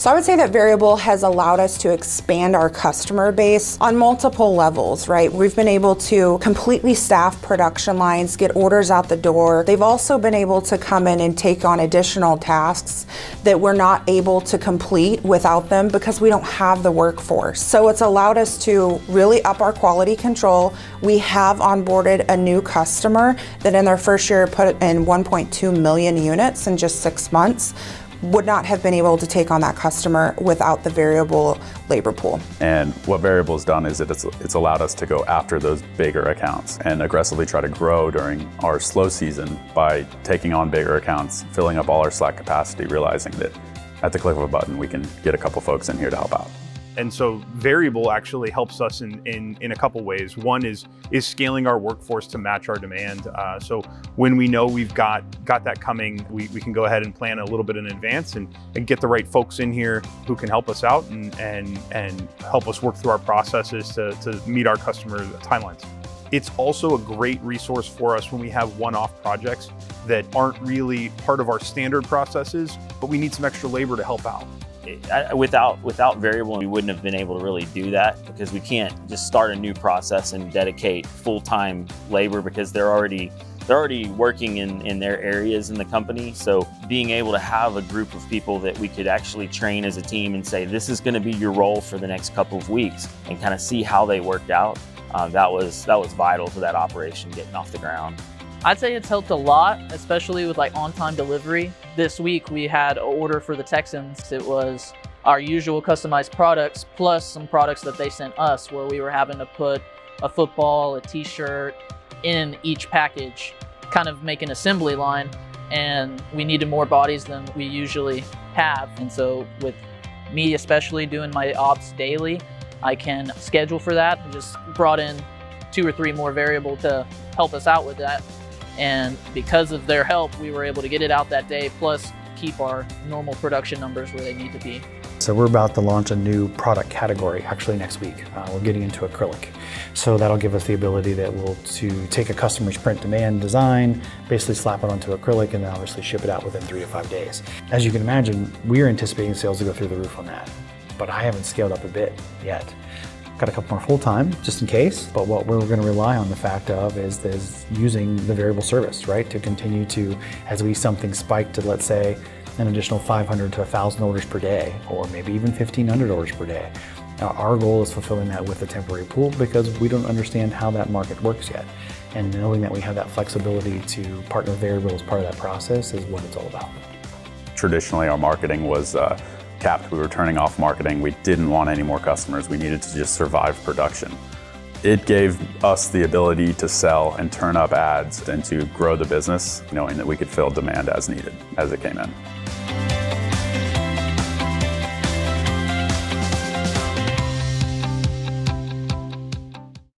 So I would say that Veryable has allowed us to expand our customer base on multiple levels, right? We've been able to completely staff production lines, get orders out the door. They've also been able to come in and take on additional tasks that we're not able to complete without them because we don't have the workforce. So it's allowed us to really up our quality control. We have onboarded a new customer that in their first year put in 1.2 million units in just 6 months. Would not have been able to take on that customer without the Veryable labor pool. And what Veryable's done is it's allowed us to go after those bigger accounts and aggressively try to grow during our slow season by taking on bigger accounts, filling up all our slack capacity, realizing that at the click of a button, we can get a couple folks in here to help out. And so Veryable actually helps us in a couple ways. One is scaling our workforce to match our demand. So when we know we've got that coming, we can go ahead and plan a little bit in advance and get the right folks in here who can help us out and help us work through our processes to meet our customer timelines. It's also a great resource for us when we have one-off projects that aren't really part of our standard processes, but we need some extra labor to help out. Without Veryable, we wouldn't have been able to really do that because we can't just start a new process and dedicate full-time labor because they're already working in their areas in the company. So being able to have a group of people that we could actually train as a team and say, this is going to be your role for the next couple of weeks and kind of see how they worked out, that was vital to that operation getting off the ground. I'd say it's helped a lot, especially with like on-time delivery. This week we had an order for the Texans. It was our usual customized products plus some products that they sent us where we were having to put a football, a t-shirt in each package, kind of make an assembly line, and we needed more bodies than we usually have. And so with me especially doing my ops daily, I can schedule for that. We just brought in 2 or 3 more Veryable to help us out with that. And because of their help, we were able to get it out that day, plus keep our normal production numbers where they need to be. So we're about to launch a new product category actually next week. We're getting into acrylic. So that'll give us the ability to take a customer's print demand design, basically slap it onto acrylic, and then obviously ship it out within 3 to 5 days. As you can imagine, we are anticipating sales to go through the roof on that, but I haven't scaled up a bit yet. Got a couple more full-time, just in case, but what we're going to rely on the fact of is using the Veryable service, right? To continue to, as we see something spike to, let's say, an additional 500 to 1,000 orders per day, or maybe even 1,500 orders per day. Now, our goal is fulfilling that with a temporary pool because we don't understand how that market works yet. And knowing that we have that flexibility to partner with Veryable as part of that process is what it's all about. Traditionally, our marketing was capped. We were turning off marketing. We didn't want any more customers. We needed to just survive production. It gave us the ability to sell and turn up ads and to grow the business, knowing that we could fill demand as needed, as it came in.